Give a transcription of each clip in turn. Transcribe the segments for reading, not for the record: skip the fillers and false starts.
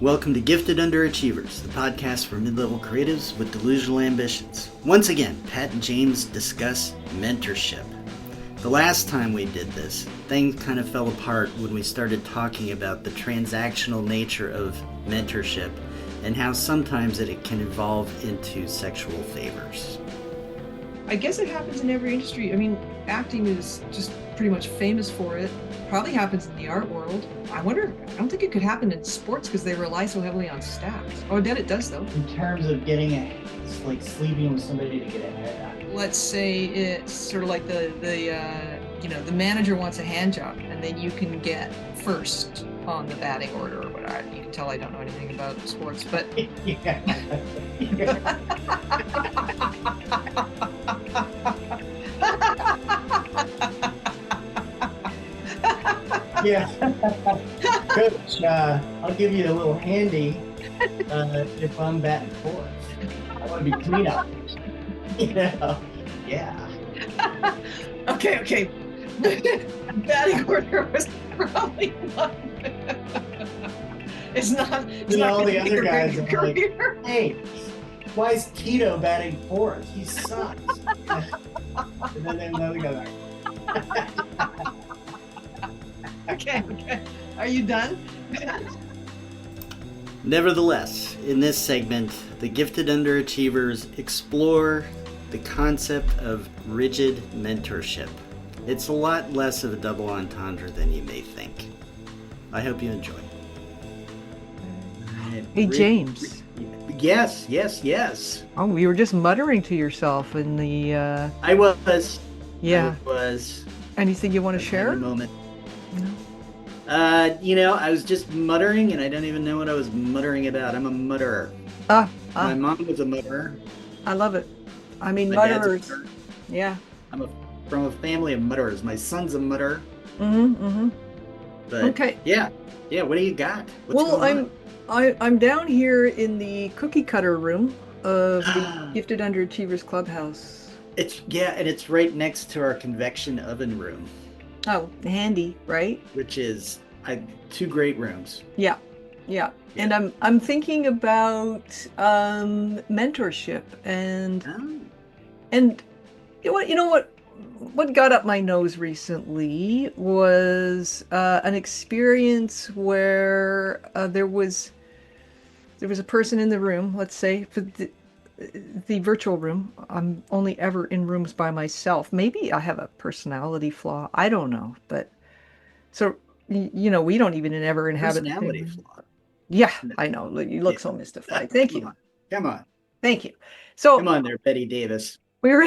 Welcome to Gifted Underachievers, the podcast for mid-level creatives with delusional ambitions. Once again, Pat and James discuss mentorship. The last time we did this, things kind of fell apart when we started talking about the transactional nature of mentorship and how sometimes it can evolve into sexual favors. I guess it happens in every industry. I mean, acting is just pretty much famous for it. Probably happens in the art world. I don't think it could happen in sports because they rely so heavily on stats. Oh, I bet it does, though. In terms of getting it's like sleeping with somebody to get a haircut. Let's say it's sort of like the manager wants a hand job, and then you can get first on the batting order or whatever. You can tell I don't know anything about sports, but Yeah. Coach, I'll give you a little handy if I'm batting fourth. I want to be cleanup. Yeah. Okay. Batting order was probably not. It's not. All the other guys are like, hey, why is Tito batting fourth? He sucks. And then another guy like, Okay. Are you done? Nevertheless, in this segment, the Gifted Underachievers explore the concept of rigid mentorship. It's a lot less of a double entendre than you may think. I hope you enjoy. Hey, James. Yes. Oh, you were just muttering to yourself in the... I was. Yeah. I was. Anything you want to share? In a moment. No. I was just muttering, and I don't even know what I was muttering about. I'm a mutterer. My mom was a mutterer. I love it. I mean, My dad's a mutterers. mutterer. Yeah. I'm from a family of mutterers. My son's a mutterer. Mm-hmm. But Okay. Yeah. What do you got? What's going on? I'm down here in the cookie cutter room of the Gifted Underachievers Clubhouse. It's right next to our convection oven room. Oh, handy, right? Which is two great rooms. Yeah. And I'm thinking about mentorship and you know what got up my nose recently was an experience where there was a person in the room, let's say, for the virtual room. I'm only ever in rooms by myself. Maybe I have a personality flaw. I don't know. But so, we don't even ever inhabit personality flaw. Yeah, I know. You look so mystified. Thank you. Come on. Thank you. So come on there, Betty Davis. We were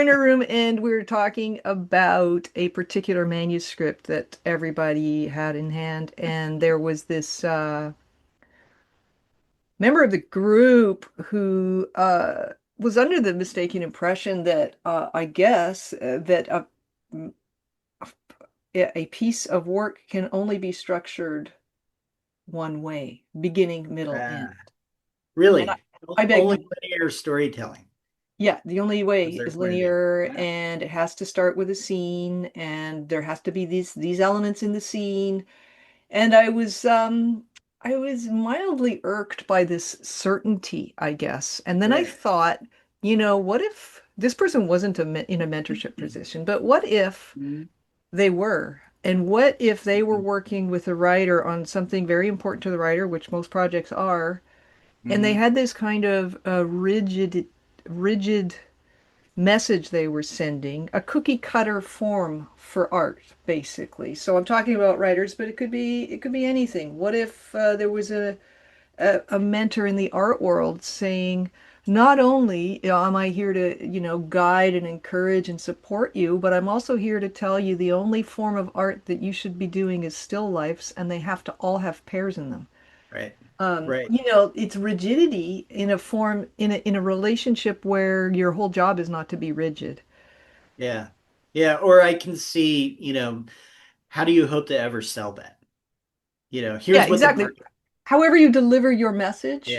in a room and we were talking about a particular manuscript that everybody had in hand, and there was this member of the group who was under the mistaken impression that I guess that a piece of work can only be structured one way, beginning, middle, end. Really? I beg only linear storytelling. Yeah, the only way is linear, and it has to start with a scene, and there has to be these elements in the scene. And I was mildly irked by this certainty, I guess. And then I thought, what if this person wasn't in a mentorship position, but what if they were? And what if they were working with a writer on something very important to the writer, which most projects are, and they had this kind of rigid message they were sending, a cookie cutter form for art, basically. So I'm talking about writers, but it could be anything. What if there was a mentor in the art world saying, not only am I here to, guide and encourage and support you, but I'm also here to tell you the only form of art that you should be doing is still lifes, and they have to all have pairs in them. Right. It's rigidity in a form, in a relationship where your whole job is not to be rigid. Yeah. Or I can see, how do you hope to ever sell that? Here's what exactly. However you deliver your message,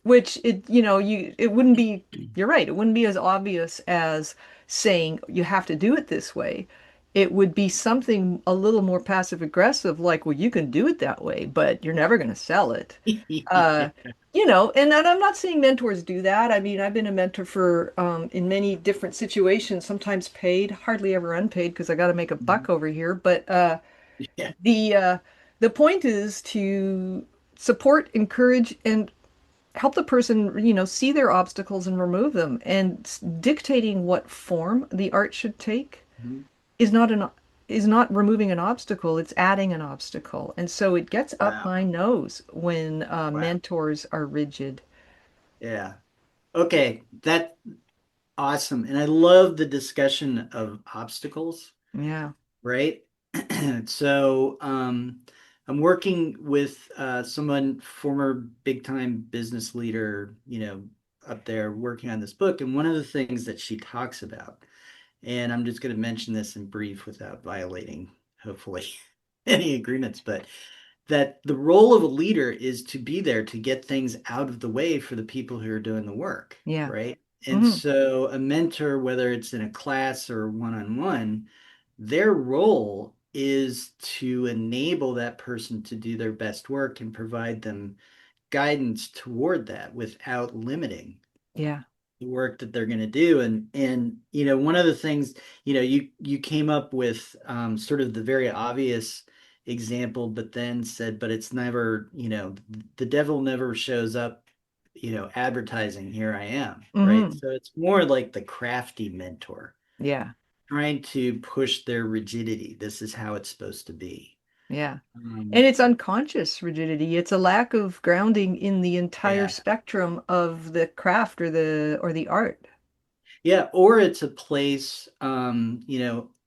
which it wouldn't be, you're right, it wouldn't be as obvious as saying you have to do it this way. it would be something a little more passive aggressive, like, well, you can do it that way, but you're never going to sell it. Uh, and I'm not saying mentors do that. I mean, I've been a mentor for in many different situations, sometimes paid, hardly ever unpaid because I got to make a buck over here. But Yeah. the uh, the point is to support, encourage, and help the person, see their obstacles and remove them. And dictating what form the art should take Mhm. is not an is not removing an obstacle, it's adding an obstacle. And so it gets up Wow. my nose when Wow. mentors are rigid. Yeah. Okay. That awesome. And I love the discussion of obstacles, Yeah. right? So, I'm working with someone, former big time business leader, up there working on this book. And one of the things that she talks about, and I'm just going to mention this in brief without violating, hopefully, any agreements, but that the role of a leader is to be there to get things out of the way for the people who are doing the work, Yeah. right? And Hmm. so a mentor, whether it's in a class or one-on-one, their role is to enable that person to do their best work and provide them guidance toward that without limiting Yeah. the work that they're going to do. And one of the things, you came up with sort of the very obvious example, but then said, but it's never, the devil never shows up, advertising, here I am, right? Hmm. So it's more like the crafty mentor Yeah. trying to push their rigidity. This is how it's supposed to be. Yeah. um, And it's unconscious rigidity. It's a lack of grounding in the entire yeah. spectrum of the craft or the art. Yeah, or it's a place,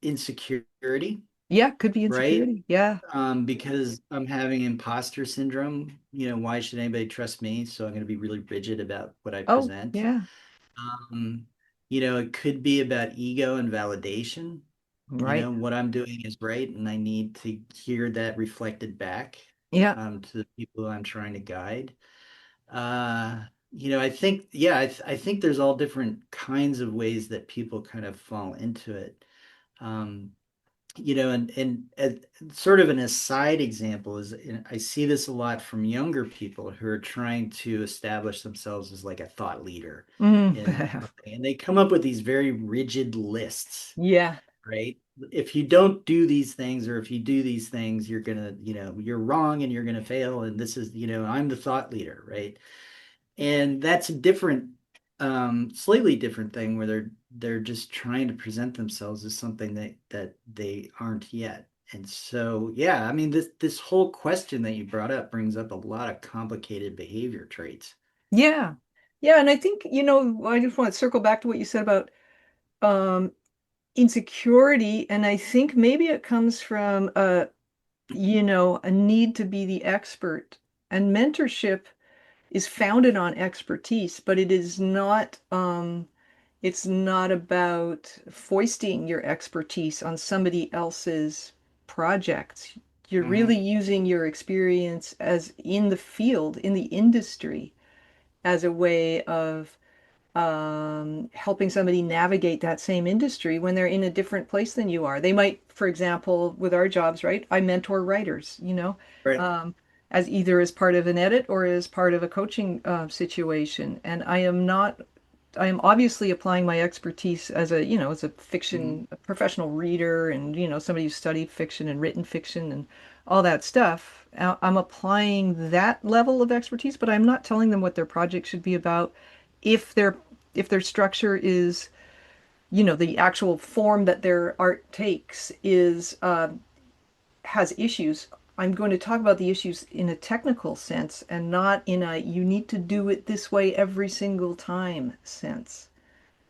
insecurity, Yeah, could be right? insecurity. Yeah. Because I'm having imposter syndrome, why should anybody trust me? So I'm going to be really rigid about what I Oh, present. yeah. Um, it could be about ego and validation. Right. What I'm doing is right, and I need to hear that reflected back Yeah. to the people I'm trying to guide. I think, yeah, I think there's all different kinds of ways that people kind of fall into it. Um, and sort of an aside example is, I see this a lot from younger people who are trying to establish themselves as like a thought leader Mm. in something, and they come up with these very rigid lists, Yeah. right? If you don't do these things, or if you do these things, you're gonna, you're wrong and you're gonna fail. And this is, I'm the thought leader, right? And that's a different, slightly different thing where they're just trying to present themselves as something that they aren't yet. And so, yeah, I mean, this whole question that you brought up brings up a lot of complicated behavior traits. Yeah. Yeah. And I think, I just want to circle back to what you said about um, insecurity. And I think maybe it comes from a need to be the expert. And mentorship is founded on expertise, but it's not about foisting your expertise on somebody else's projects. You're really Hmm. using your experience as in the field, in the industry, as a way of helping somebody navigate that same industry when they're in a different place than you are. They might, for example, with our jobs, right? I mentor writers, Right. um, as either as part of an edit or as part of a coaching situation. And I am obviously applying my expertise as a Hmm. fiction a professional reader and, somebody who studied fiction and written fiction and all that stuff. I'm applying that level of expertise, but I'm not telling them what their project should be about if their structure is, the actual form that their art takes is has issues. I'm going to talk about the issues in a technical sense and not in a you need to do it this way every single time sense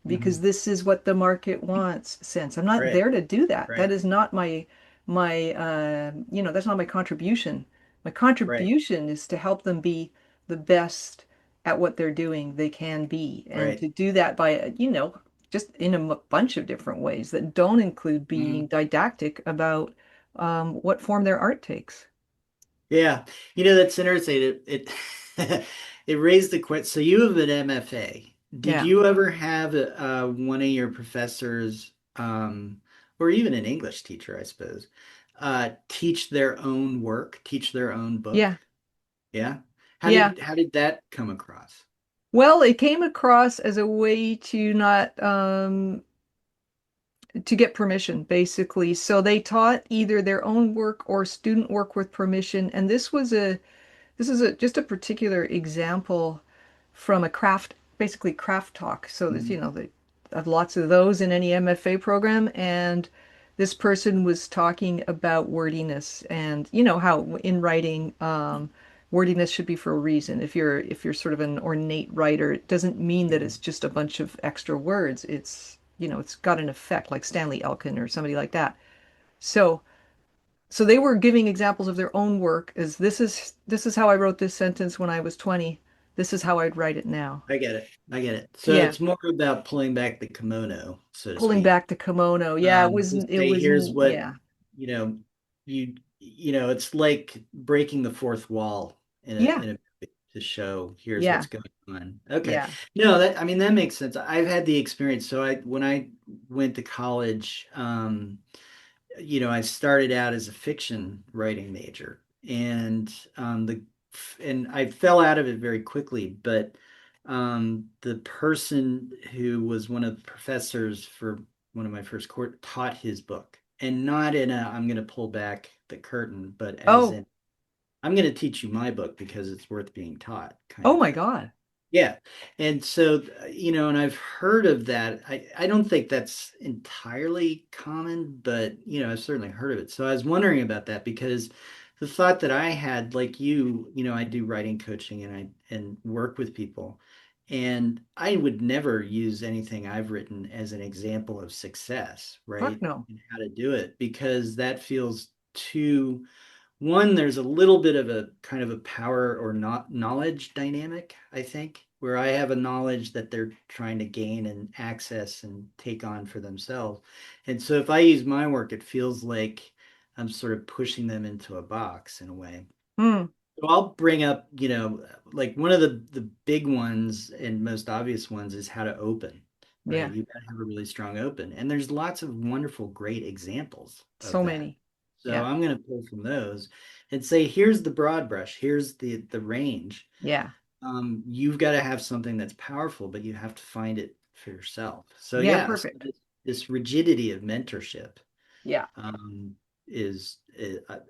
because Hmm. this is what the market wants sense. I'm not Right. there to do that. That Right. is not my that's not my contribution. My Right. contribution is to help them be the best at what they're doing they can be, and Right. to do that by, just in a bunch of different ways that don't include being Hmm. didactic about what form their art takes. Yeah. That's interesting. It it raised the question. So you have an MFA. Did Yeah. you ever have one of your professors, or even an English teacher, I suppose, teach their own work, teach their own book? Yeah. Yeah. Yeah. How did that come across? Well, it came across as a way to not to get permission, basically. So they taught either their own work or student work with permission. And this is just a particular example from a craft, basically craft talk. So there's, Mhm. they have lots of those in any MFA program. And this person was talking about wordiness and how in writing, wordiness should be for a reason. If you're sort of an ornate writer, it doesn't mean that it's just a bunch of extra words. It's got an effect, like Stanley Elkin or somebody like that. So so they were giving examples of their own work as this is how I wrote this sentence when I was 20. This is how I'd write it now. I get it. I get it. So Yeah. it's more about pulling back the kimono, so to Pulling speak. back the kimono. Yeah, To say, here's what, yeah. you know, it's like breaking the fourth wall Yeah. in a to show here's what's Yeah. going on. Okay. Yeah. No, that I mean that makes sense. I've had the experience. So I when I went to college, I started out as a fiction writing major, and I fell out of it very quickly. But the person who was one of the professors for one of my first course taught his book, and not in a I'm going to pull back the curtain, but as Oh, in I'm going to teach you my book because it's worth being taught, kind oh of my thing. God. Yeah. And so, and I've heard of that. I don't think that's entirely common, but, I've certainly heard of it. So I was wondering about that because the thought that I had, like I do writing coaching and work with people. And I would never use anything I've written as an example of success, Fuck right? no. And how to do it because that feels too one, there's a little bit of a kind of a power or not knowledge dynamic, I think, where I have a knowledge that they're trying to gain and access and take on for themselves. And so if I use my work, it feels like I'm sort of pushing them into a box in a way. Hmm. So I'll bring up, like one of the big ones and most obvious ones is how to open, right? Yeah. You got to have a really strong open. And there's lots of wonderful, great examples of So that. many. So Yeah. I'm going to pull from those and say, here's the broad brush, here's the range. Yeah. You've got to have something that's powerful, but you have to find it for yourself. So Yeah. yeah, so Perfect. this rigidity of mentorship Yeah. is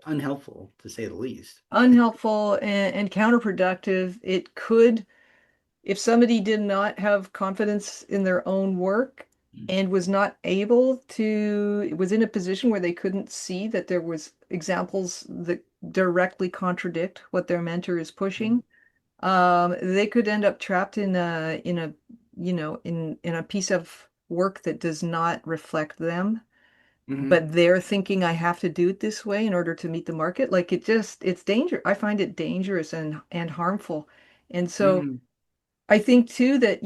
unhelpful to say the least. Unhelpful and counterproductive. It could, if somebody did not have confidence in their own work and was not able to, was in a position where they couldn't see that there was examples that directly contradict what their mentor is pushing, they could end up trapped in a piece of work that does not reflect them, Mm-hmm. but they're thinking I have to do it this way in order to meet the market. Like it's dangerous. I find it dangerous and harmful. And so Mm-hmm. I think too that,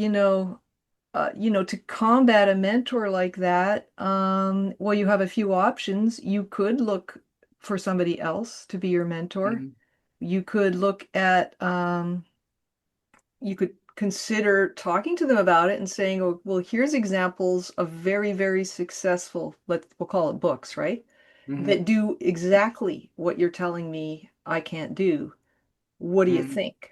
to combat a mentor like that, well, you have a few options. You could look for somebody else to be your mentor. Mm-hmm. You could look at, you could consider talking to them about it and saying, oh, well, here's examples of very, very successful, we'll call it books, right? Mm-hmm. That do exactly what you're telling me I can't do. What do you Mm-hmm. think?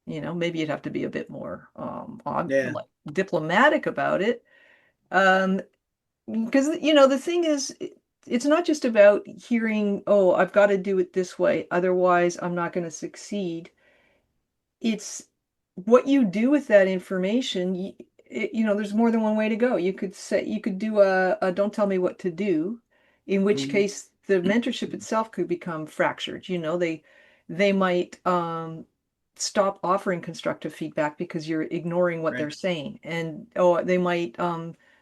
Maybe you'd have to be a bit more Yeah. like diplomatic about it. Um, because the thing is, it's not just about hearing, oh, I've got to do it this way, otherwise I'm not going to succeed. It's what you do with that information. There's more than one way to go. You could do a don't tell me what to do, in which Mm-hmm. case the mentorship itself could become fractured. They might stop offering constructive feedback because you're ignoring what they're Right. saying, and oh, they might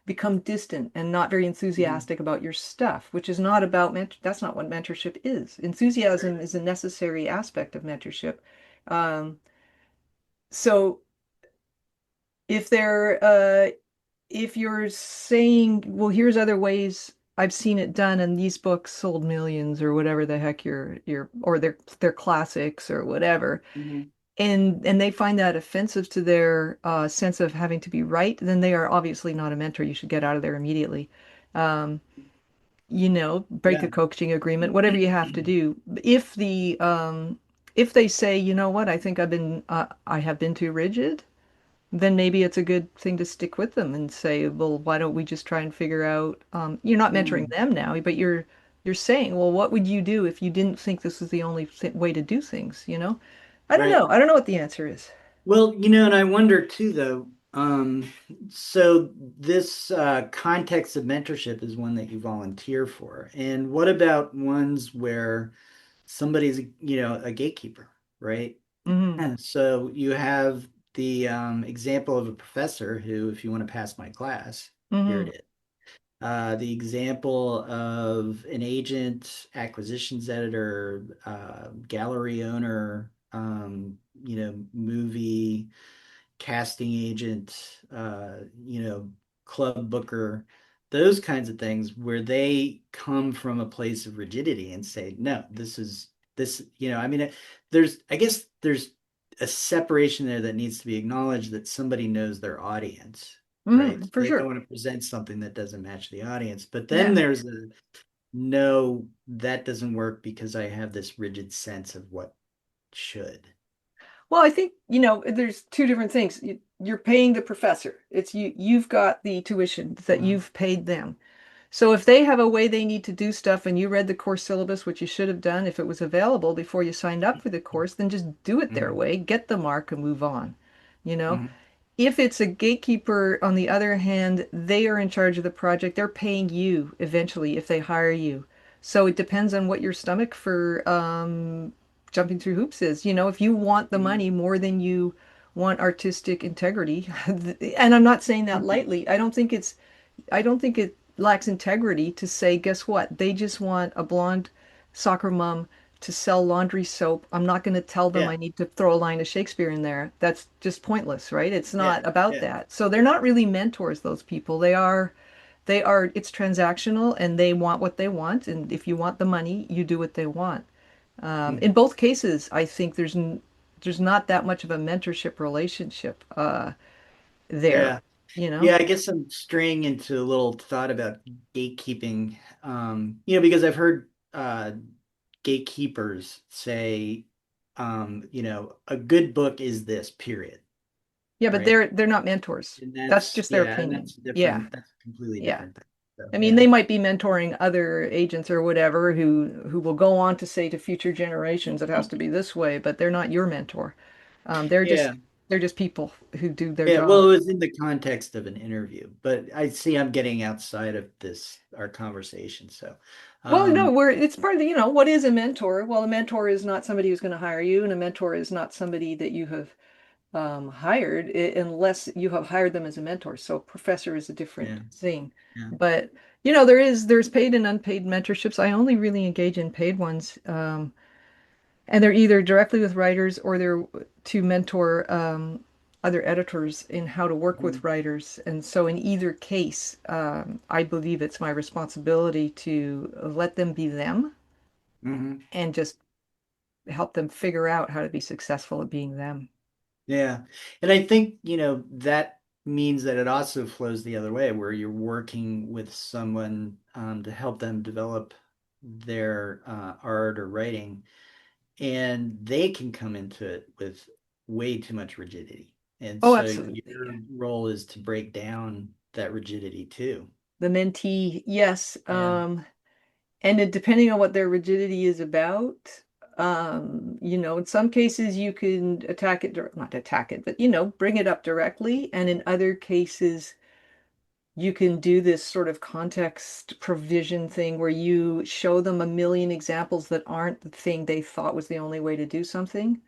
become distant and not very Mm-hmm. enthusiastic about your stuff, which is not about that's not what mentorship is. Right. Enthusiasm is a necessary aspect of mentorship. Um, so if they're if you're saying, well, here's other ways I've seen it done, and these books sold millions or whatever the heck or they're classics or whatever, Mm-hmm. and they find that offensive to their sense of having to be right, then they are obviously not a mentor. You should get out of there immediately. Um, break Yeah. the coaching agreement, whatever you have to do. If they say, you know what, I think I have been too rigid, then maybe it's a good thing to stick with them and say, well, why don't we just try and figure out, you're not mentoring Mm, them now, but you're saying, well, what would you do if you didn't think this was the only th way to do things, I don't right. know. I don't know what the answer is. Well, and I wonder too, though. So this context of mentorship is one that you volunteer for. And what about ones where somebody's, a gatekeeper, right? Hmm. And so you have the example of a professor who, if you want to pass my class, here it Hmm. is. The example of an agent, acquisitions editor, gallery owner, movie casting agent, club booker, those kinds of things where they come from a place of rigidity and say, no, this is this, I mean, I guess there's a separation there that needs to be acknowledged that somebody knows their audience, right? Hmm. For They don't sure. want to present something that doesn't match the audience. But then Yeah. there's a no, that doesn't work because I have this rigid sense of what should. Well, I think, there's two different things. You're paying the professor. You've got the tuition that uh, you've paid them. So if they have a way they need to do stuff and you read the course syllabus, which you should have done if it was available before you signed up for the course, then just do it their Mhm, way, get the mark and move on. You know, mhm, if it's a gatekeeper, on the other hand, they are in charge of the project. They're paying you eventually if they hire you. So it depends on what your stomach for jumping through hoops is. If you want the mhm, money more than you want artistic integrity, and I'm not saying that mhm. lightly, I don't think it lacks integrity to say, guess what? They just want a blonde soccer mom to sell laundry soap. I'm not going to tell them I yeah, need to throw a line of Shakespeare in there. That's just pointless, right? It's yeah, not about yeah. that. So they're not really mentors, those people. It's transactional and they want what they want. And if you want the money, you do what they want. In Mhm. both cases, I think there's not that much of a mentorship relationship there, Yeah. you know? Yeah, I guess I'm straying into a little thought about gatekeeping. Because I've heard gatekeepers say, a good book is this, period. Yeah, but Right. they're not mentors. And That's that's just their yeah, and opinion. that's Yeah, different. That's a completely yeah. different thing. So I mean, yeah. they might be mentoring other agents or whatever who will go on to say to future generations it has to be this way, but they're not your mentor. They're just Yeah. they're just people who do their Yeah. Well, job. it was in the context of an interview, but I see I'm getting outside of this our conversation. So Well, no, um it's part of what is a mentor? Well, a mentor is not somebody who's going to hire you, and a mentor is not somebody that you have hired unless you have hired them as a mentor. So professor is a different yeah, thing. yeah. But there's paid and unpaid mentorships. I only really engage in paid ones. And they're either directly with writers or they're to mentor other editors in how to work with writers. And so in either case, I believe it's my responsibility to let them be them Hmm. and just help them figure out how to be successful at being them. Yeah. And I think, that means that it also flows the other way, where you're working with someone to help them develop their art or writing, and they can come into it with way too much rigidity. And Oh, so absolutely. your role is to break down that rigidity too. The mentee, yes. Yeah. And depending on what their rigidity is about, in some cases you can not attack it, but, bring it up directly. And in other cases, you can do this sort of context provision thing where you show them a million examples that aren't the thing they thought was the only way to do something.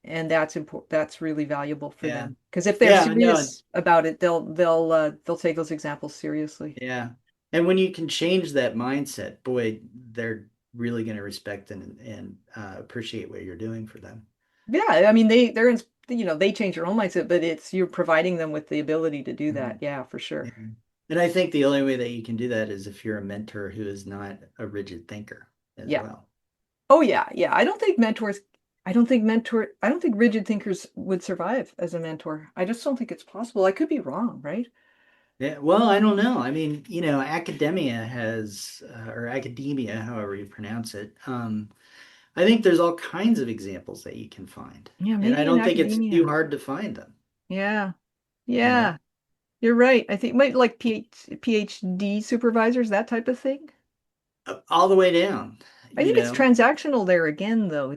And that's important. That's really valuable for Yeah. them. Because if they're Yeah, I know. serious about it, they'll take those examples seriously. Yeah. And when you can change that mindset, boy, they're really going to respect and appreciate what you're doing for them. Yeah, I mean they change their own mindset, but it's you're providing them with the ability to do that. Mhm. Yeah, for sure. Yeah. And I think the only way that you can do that is if you're a mentor who is not a rigid thinker as Yeah. well. Oh yeah, yeah. I don't think rigid thinkers would survive as a mentor. I just don't think it's possible. I could be wrong, right? Yeah, well, I don't know. I mean, academia has, or academia, however you pronounce it. I think there's all kinds of examples that you can find, Yeah, and I maybe in don't think it's too academia. hard to find them. Yeah. You know, Yeah. You're right. I think maybe like PhD supervisors, that type of thing. all the way down. I You think it's know, transactional there again, though.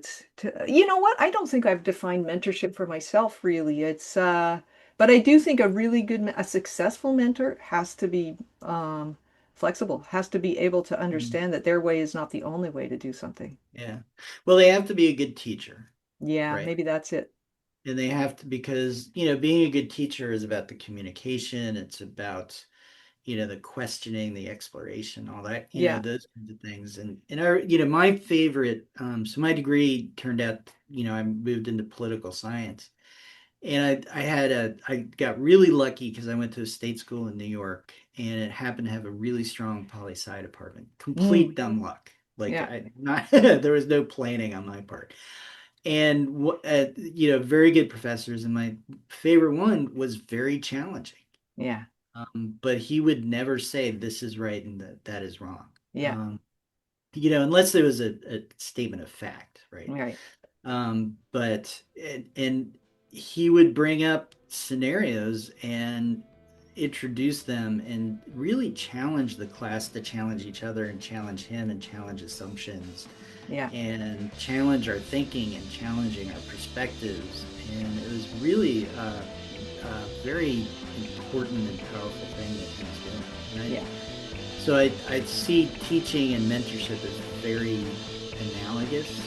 You know what? I don't think I've defined mentorship for myself really. But I do think a successful mentor has to be flexible, has to be able to Mm, understand that their way is not the only way to do something. yeah. Well, they have to be a good teacher, Yeah, right? maybe that's it. And they have to because being a good teacher is about the communication. It's about the questioning, the exploration, all that, Yeah. those kinds of things. And my favorite, so my degree turned out, I moved into political science. And I got really lucky because I went to a state school in New York and it happened to have a really strong poli sci department. Mm, Complete dumb luck. Like yeah. I not there was no planning on my part. And very good professors. And my favorite one was very challenging. Yeah. But he would never say this is right and that is wrong. Yeah. Um, unless there was a statement of fact, right? Right. But and he would bring up scenarios and introduce them and really challenge the class to challenge each other and challenge him and challenge assumptions Yeah. and challenge our thinking and challenging our perspectives. And it was really a very important and powerful thing that he was doing. Yeah. So I see teaching and mentorship as very analogous.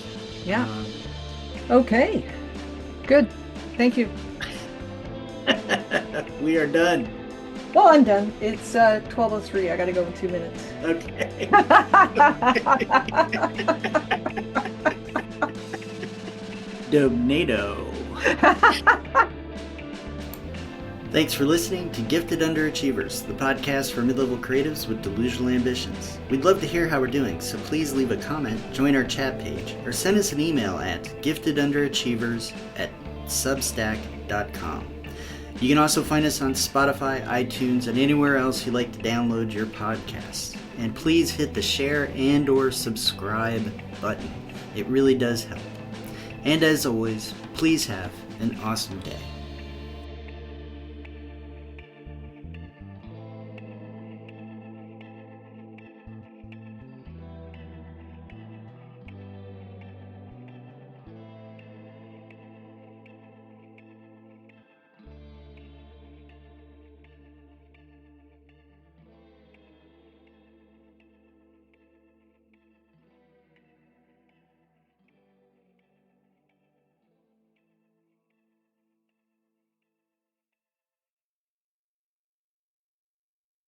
Yeah. Um, Okay. Good. Thank you. we are done. Well, I'm done. It's 12:03. I got to go in 2 minutes. Okay. Donado. Thanks for listening to Gifted Underachievers, the podcast for mid-level creatives with delusional ambitions. We'd love to hear how we're doing, so please leave a comment, join our chat page, or send us an email at giftedunderachievers@substack.com. You can also find us on Spotify, iTunes, and anywhere else you like to download your podcasts. And please hit the share and or subscribe button. It really does help. And as always, please have an awesome day.